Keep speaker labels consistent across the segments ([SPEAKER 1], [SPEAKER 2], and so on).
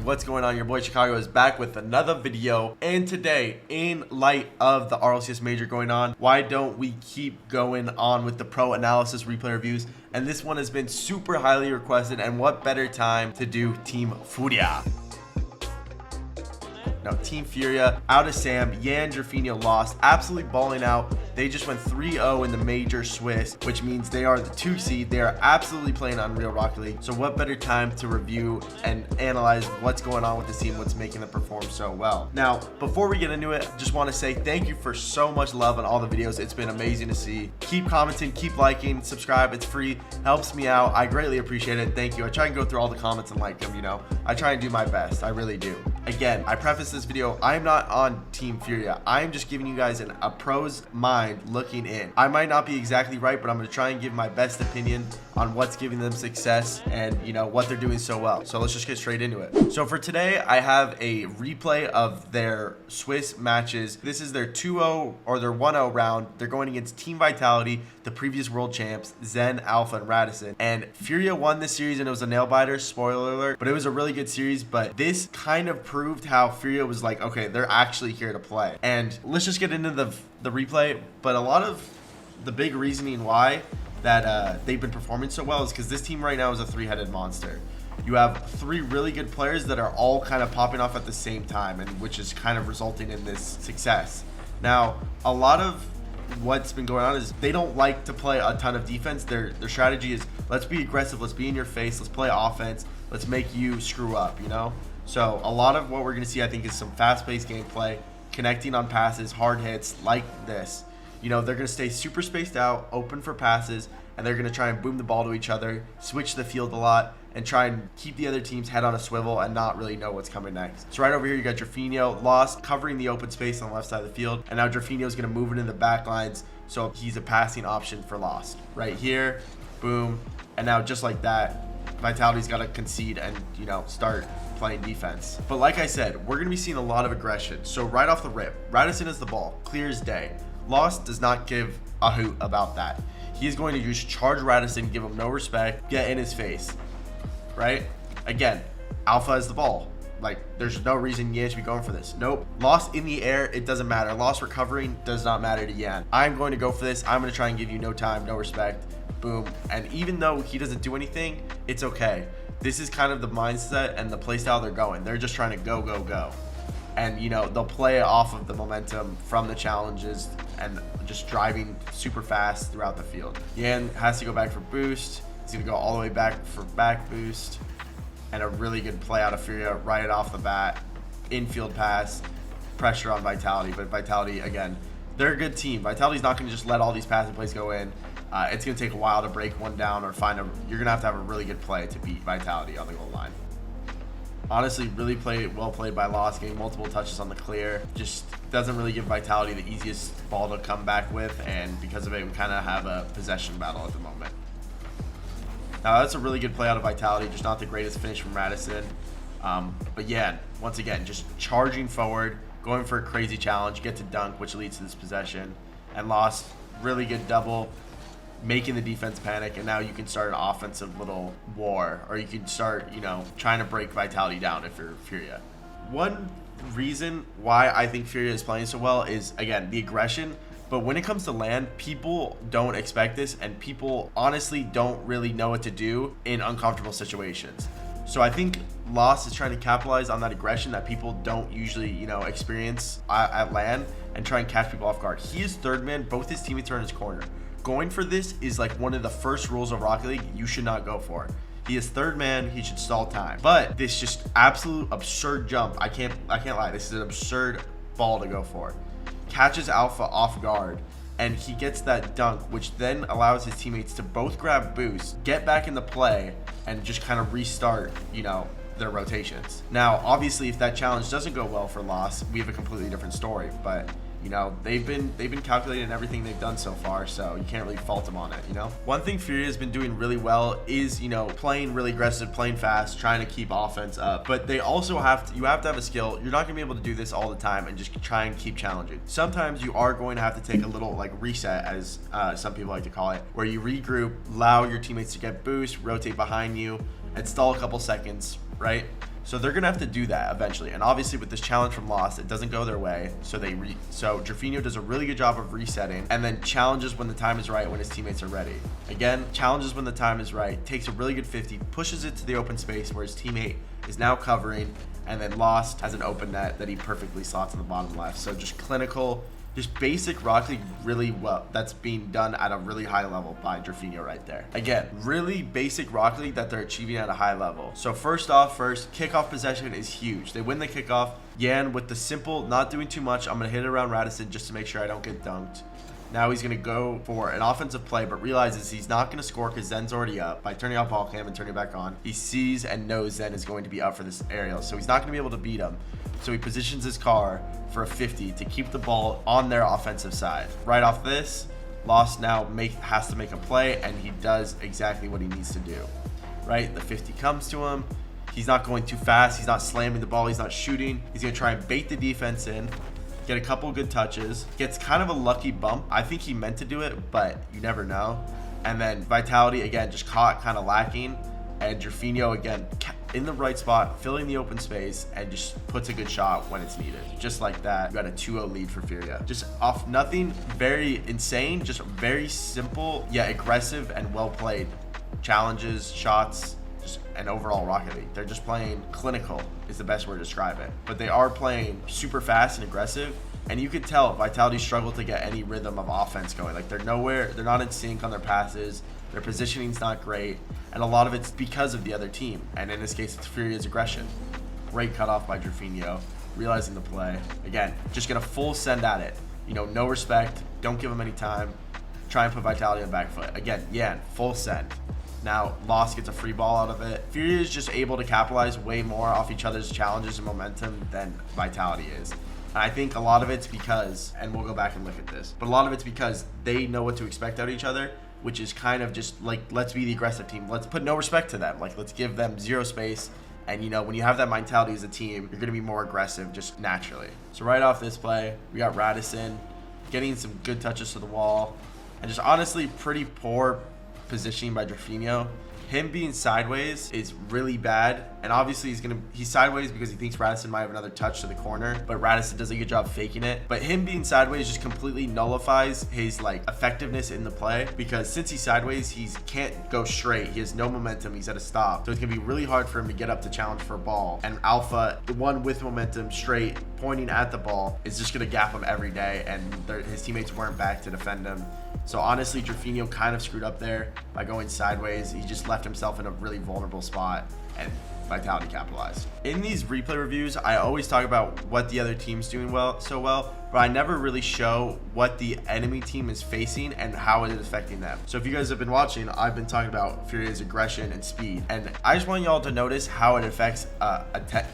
[SPEAKER 1] what's going on? Your boy Chicago is back with another video, and today, in light of the RLCS major going on, why don't we keep going on with the pro analysis replay reviews? And this one has been super highly requested, and what better time to do Team Furia? Now, Team Furia, out of Sam, Yan Jerfinho lost, absolutely balling out. They just went 3-0 in the major Swiss, which means they are the 2 seed. They are absolutely playing on Real RocketLeague. So what better time to review and analyze what's going on with this team, what's making them perform so well. Now, before we get into it, I just want to say thank you for so much love on all the videos. It's been amazing to see. Keep commenting, keep liking, subscribe. It's free, helps me out. I greatly appreciate it. Thank you. I try and go through all the comments and like them, you know. I try and do my best. I really do. Again, I preface this video, I'm not on Team Furia. I'm just giving you guys a pro's mind looking in. I might not be exactly right, but I'm going to try and give my best opinion on what's giving them success and, you know, what they're doing so well. So let's just get straight into it. So for today, I have a replay of their Swiss matches. This is their 2-0 or their 1-0 round. They're going against Team Vitality, the previous world champs, Zen, Alpha, and Radisson. And Furia won this series, and it was a nail biter, spoiler alert, but it was a really good series. But this kind of proved how Furia was like, okay, they're actually here to play. And let's just get into the replay. But a lot of the big reasoning why that they've been performing so well is because this team right now is a three-headed monster. You have three really good players that are all kind of popping off at the same time, and which is kind of resulting in this success. Now, a lot of what's been going on is they don't like to play a ton of defense. Their strategy is, let's be aggressive, let's be in your face, let's play offense, let's make you screw up, you know? So a lot of what we're going to see, I think, is some fast-paced gameplay, connecting on passes, hard hits like this. You know, they're going to stay super spaced out, open for passes, and they're going to try and boom the ball to each other, switch the field a lot, and try and keep the other team's head on a swivel and not really know what's coming next. So right over here, you got Jerfinho, lost, covering the open space on the left side of the field, and now Jerfinho is going to move it in the back lines, so he's a passing option for Lost. Right here, boom, and now just like that, Vitality's got to concede and, you know, start playing defense. But like I said, we're going to be seeing a lot of aggression. So right off the rip, Radisson is the ball, clear as day. Lost does not give a hoot about that. He is going to just charge Radisson, give him no respect, get in his face, right? Again, Alpha has the ball. Like, there's no reason Yan should be going for this. Nope. Lost in the air, it doesn't matter. Lost recovering does not matter to Yan. I'm going to go for this. I'm going to try and give you no time, no respect. Boom. And even though he doesn't do anything, it's okay. This is kind of the mindset and the playstyle they're going. They're just trying to go, go, go. And, you know, they'll play off of the momentum from the challenges and just driving super fast throughout the field. Yan has to go back for boost. He's going to go all the way back for back boost. And a really good play out of Furia right off the bat. Infield pass, pressure on Vitality. But Vitality, again, they're a good team. Vitality's not going to just let all these passing plays go in. It's going to take a while to break one down or find a... You're going to have a really good play to beat Vitality on the goal line. Honestly, really well played by Lost, getting multiple touches on the clear. Just doesn't really give Vitality the easiest ball to come back with, and because of it, we kind of have a possession battle at the moment. Now, that's a really good play out of Vitality, just not the greatest finish from Radisson. But yeah, once again, just charging forward, going for a crazy challenge, get to dunk, which leads to this possession. And Lost, really good double, making the defense panic, and now you can start an offensive little war, or you can start, you know, trying to break Vitality down if you're Furia. One reason why I think Furia is playing so well is, again, the aggression. But when it comes to land, people don't expect this, and people honestly don't really know what to do in uncomfortable situations. So I think Lost is trying to capitalize on that aggression that people don't usually, you know, experience at land, and try and catch people off guard. He is third man, both his teammates are in his corner. Going for this is like one of the first rules of RocketLeague you should not go for. He is third man, he should stall time. But this just absolute absurd jump. I can't lie, this is an absurd ball to go for. Catches Alpha off guard, and he gets that dunk, which then allows his teammates to both grab boost, get back in the play, and just kind of restart, you know, their rotations. Now, obviously, if that challenge doesn't go well for Lost, we have a completely different story, but you know, they've been calculating everything they've done so far, so you can't really fault them on it, you know? One thing Furia has been doing really well is, you know, playing really aggressive, playing fast, trying to keep offense up. But they also you have to have a skill. You're not gonna be able to do this all the time and just try and keep challenging. Sometimes you are going to have to take a little like reset, as some people like to call it, where you regroup, allow your teammates to get boost, rotate behind you, and stall a couple seconds, right? So they're gonna have to do that eventually. And obviously with this challenge from Lost, it doesn't go their way. So so Jerfinho does a really good job of resetting, and then challenges when the time is right, when his teammates are ready. Again, challenges when the time is right, takes a really good 50, pushes it to the open space where his teammate is now covering, and then Lost has an open net that he perfectly slots in the bottom left. So just clinical, just basic Rocket League really well. That's being done at a really high level by Jerfinho right there. Again, really basic Rocket League that they're achieving at a high level. So first, kickoff possession is huge. They win the kickoff. Yan with the simple, not doing too much. I'm going to hit it around Radisson just to make sure I don't get dunked. Now he's going to go for an offensive play, but realizes he's not going to score because Zen's already up. By turning off ball cam and turning it back on, he sees and knows Zen is going to be up for this aerial. So he's not going to be able to beat him. So he positions his car for a 50 to keep the ball on their offensive side. Right off this, Lost now has to make a play, and he does exactly what he needs to do. Right? The 50 comes to him. He's not going too fast. He's not slamming the ball. He's not shooting. He's going to try and bait the defense in. Get a couple good touches. Gets kind of a lucky bump. I think he meant to do it, but you never know. And then Vitality, again, just caught kind of lacking. And Jerfinho, again, in the right spot, filling the open space, and just puts a good shot when it's needed. Just like that, you got a 2-0 lead for Furia. Just off nothing very insane, just very simple, yet aggressive and well played. Challenges, shots, just an overall Rocket League. They're just playing clinical is the best word to describe it. But they are playing super fast and aggressive. And you could tell Vitality struggled to get any rhythm of offense going. Like they're not in sync on their passes. Their positioning's not great. And a lot of it's because of the other team. And in this case, it's Furia's aggression. Great cutoff by Jerfinho, realizing the play. Again, just gonna full send at it. You know, no respect, don't give him any time. Try and put Vitality on the back foot. Again, yeah, full send. Now, Lost gets a free ball out of it. Furia is just able to capitalize way more off each other's challenges and momentum than Vitality is. And I think a lot of it's because, and we'll go back and look at this, but a lot of it's because they know what to expect out of each other, which is kind of just like, let's be the aggressive team. Let's put no respect to them. Like, let's give them zero space. And, you know, when you have that mentality as a team, you're going to be more aggressive just naturally. So right off this play, we got Radisson getting some good touches to the wall. And just honestly pretty poor positioning by Jerfinho. Him being sideways is really bad, and obviously he's sideways because he thinks Radisson might have another touch to the corner, but Radisson does a good job faking it. But him being sideways just completely nullifies his like effectiveness in the play, because since he's sideways, he can't go straight. He has no momentum. He's at a stop, so it's gonna be really hard for him to get up to challenge for a ball. And Alpha, the one with momentum, straight pointing at the ball, is just gonna gap him every day, and his teammates weren't back to defend him. So honestly, Jerfinho kind of screwed up there by going sideways. He just left himself in a really vulnerable spot, and Vitality capitalized. In these replay reviews, I always talk about what the other team's doing so well, but I never really show what the enemy team is facing and how it is affecting them. So if you guys have been watching, I've been talking about Furia's aggression and speed, and I just want y'all to notice how it affects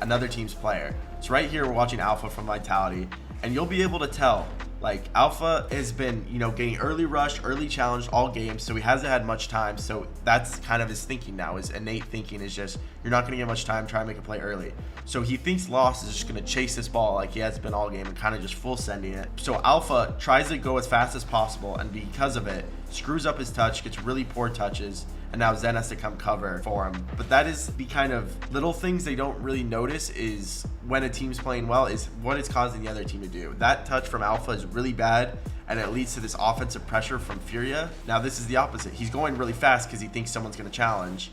[SPEAKER 1] another team's player. So right here, we're watching Alpha from Vitality, and you'll be able to tell, like, Alpha has been, you know, getting early rushed, early challenged all games, so he hasn't had much time. So that's kind of his thinking now. His innate thinking is just, you're not going to get much time, try and make a play early. So he thinks Lost is just going to chase this ball like he has been all game and kind of just full sending it. So Alpha tries to go as fast as possible, and because of it, screws up his touch, gets really poor touches, and now Zen has to come cover for him. But that is the kind of little things they don't really notice is when a team's playing well is what it's causing the other team to do. That touch from Alpha is really bad, and it leads to this offensive pressure from Furia. Now this is the opposite. He's going really fast because he thinks someone's going to challenge,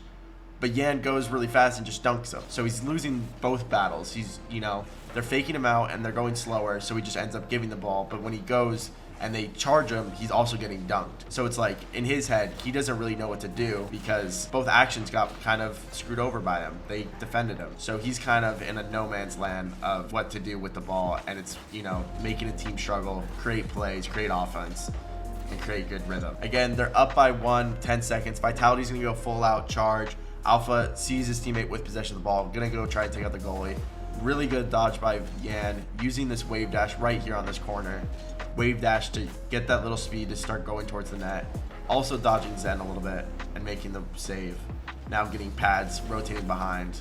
[SPEAKER 1] but Yan goes really fast and just dunks him. So he's losing both battles. He's, you know, they're faking him out and they're going slower, so he just ends up giving the ball. But when he goes and they charge him, he's also getting dunked. So it's like, in his head, he doesn't really know what to do because both actions got kind of screwed over by him. They defended him. So he's kind of in a no man's land of what to do with the ball. And it's, you know, making a team struggle, create plays, create offense, and create good rhythm. Again, they're up by 10 seconds. Vitality's gonna go full out charge. Alpha sees his teammate with possession of the ball, gonna go try and take out the goalie. Really good dodge by Yan, using this wave dash right here on this corner. Wave dash to get that little speed to start going towards the net. Also dodging Zen a little bit and making the save. Now getting pads, rotating behind,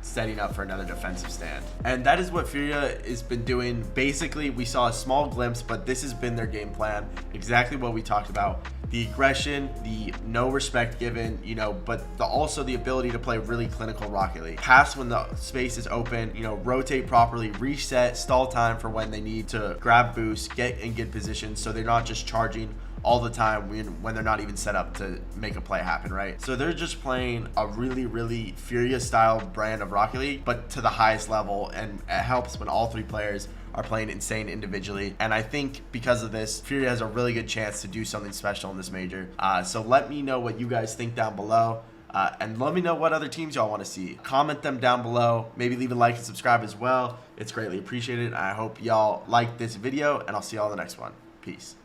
[SPEAKER 1] setting up for another defensive stand. And that is what Furia has been doing. Basically, we saw a small glimpse, but this has been their game plan. Exactly what we talked about. the aggression, the no respect given, you know, but also the ability to play really clinical Rocket League. Pass when the space is open, you know, rotate properly, reset, stall time for when they need to grab boost, get in good position so they're not just charging all the time when they're not even set up to make a play happen, right? So they're just playing a really Furia style brand of Rocket League, but to the highest level, and it helps when all three players are playing insane individually. And I think because of this, Furia has a really good chance to do something special in this major. So let me know what you guys think down below. And let me know what other teams y'all want to see. Comment them down below. Maybe leave a like and subscribe as well. It's greatly appreciated. I hope y'all like this video, and I'll see y'all in the next one. Peace.